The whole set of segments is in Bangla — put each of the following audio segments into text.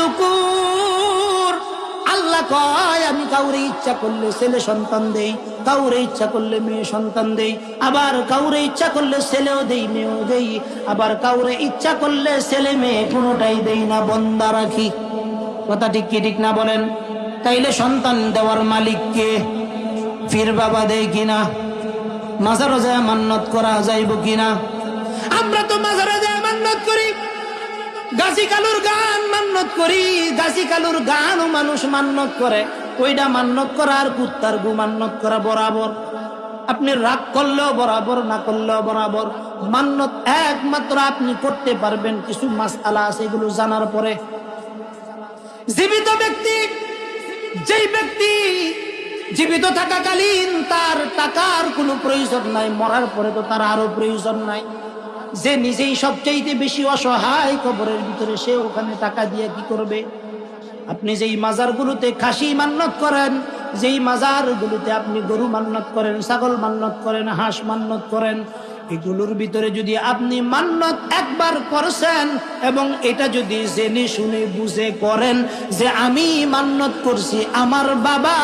যুকুর, আল্লাহ কয় আমি কাউরে ইচ্ছা করলে ছেলে সন্তান দেই, কাউরে ইচ্ছা করলে মেয়ে সন্তান দেই, আবার কাউরে ইচ্ছা করলে ছেলেও দেই মেয়েও দেই, আবার কাউরে ইচ্ছা করলে ছেলে মেয়ে কোনোটাই দেই না, বন্দা রাখি। কথা ঠিক কি ঠিক না বলেন? তাইলে সন্তান দেওয়ার মালিক কে? পীর বাবা দেয় কিনা? মাজারে যায় মান্নত করা যাইব কিনা? আমরা তো মাজারে যায় মান্নত করি, গাছি কালুর গান মান্নত করি, গাছি কালুর গানও মানুষ মান্নত করে, ওইটা মান্নত করা আর কুত্তার গু মান্নত করা বরাবর। আপনি রাগ করলেও বরাবর, না করলেও বরাবর। মান্নত একমাত্র আপনি করতে পারবেন কিছু মাসআলা আছে, এগুলো জানার পরে। জীবিত ব্যক্তি, যেই ব্যক্তি জীবিত থাকাকালীন তার টাকার কোনো প্রয়োজন নাই, মরার পরে তো তার আরো প্রয়োজন নাই। যে নিজেই সবচাইতে বেশি অসহায় কবরের ভিতরে, সে ওখানে টাকা দিয়ে কি করবে? আপনি যেই মাজারগুলোতে খাসি মান্নত করেন, যেই মাজারগুলোতে আপনি গরু মান্নত করেন, ছাগল মান্নত করেন, হাঁস মান্নত করেন, এগুলোর ভিতরে যদি আপনি মান্নত একবার করছেন এবং এটা যদি জেনে শুনে বুঝে করেন যে আমি মান্নত করছি, আমার বাবা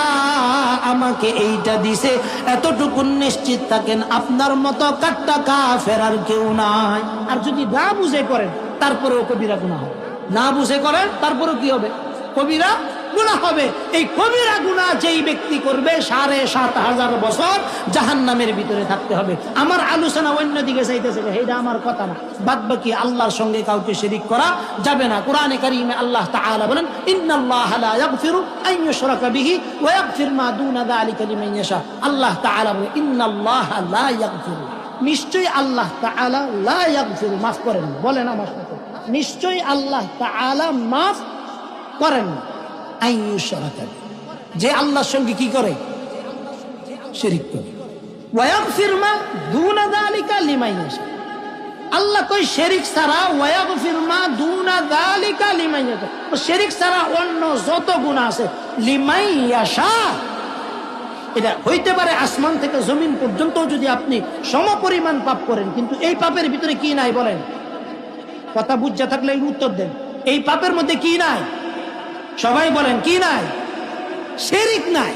আমাকে এইটা দিছে, এতটুকু নিশ্চিত থাকেন আপনার মতো কাট্টা কাফের আর কেউ নাই। আর যদি না বুঝে করেন তারপরেও কবিরা গুনাহ হবে। না বুঝে করেন তারপরেও কি হবে? কবিরা গুনাহ হবে। এই কবিরা গুনাহ যেই ব্যক্তি করবে ৭,৫০০ বছর জাহান্নামের ভিতরে থাকতে হবে। আমার আলোচনা অন্যদিকে চাইতেছে, এটা আমার কথা না। বাদ বাকি আল্লাহর সঙ্গে কাউকে শিরিক করা যাবে না। কোরআনে কারীমে আল্লাহ তাআলা বলেন, ইন্নাল্লাহা লা ইয়াগফিরু আন ইউশরাকা বিহি ওয়া ইয়াগফিরু মা দুনা যালিকা লিমান ইয়াশা। আল্লাহ তাআলা বলেন, ইন্নাল্লাহা লা ইয়াগফিরু, নিশ্চয়ই আল্লাহ তাআলা লা ইয়াগফিরু, মাফ করেন। বলেন আমার সাথে, নিশ্চয়ই আল্লাহ তাআলা মাফ করেন না, যে আল্লাহর সঙ্গে কি করে? শিরিক করে। ওয়ায়াগফির মা দুনা যালিকা লিমান ইয়াশা। আল্লাহ কই শিরিক ছাড়া, ওয়ায়াগফির মা দুনা যালিকা লিমান ইয়াশা, শিরিক ছাড়া অন্য যত গুনাহ আছে লিমান ইয়াশা। এটা হইতে পারে আসমান থেকে জমিন পর্যন্ত যদি আপনি সমপরিমাণ পাপ করেন, কিন্তু এই পাপের ভিতরে কি নাই বলেন? কথা বুঝা থাকলে এই উত্তর দেন। এই পাপের মধ্যে কি নাই? সবাই বলেন, কি নাই? শিরিক নাই।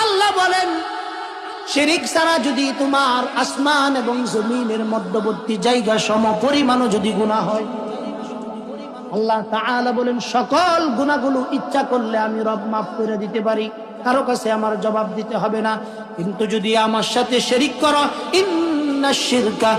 আল্লাহ বলেন, শিরিক ছাড়া যদি তোমার আসমান এবং জমিনের মধ্যবর্তী জায়গা সমপরিমাণও যদি গুনাহ হয়, আল্লাহ তাআলা বলেন সকল গুনাহগুলো ইচ্ছা করলে আমি রব মাফ করে দিতে পারি, কারো কাছে আমার জবাব দিতে হবে না। কিন্তু যদি আমার সাথে শিরিক করো, ইন্নাশ শিরকা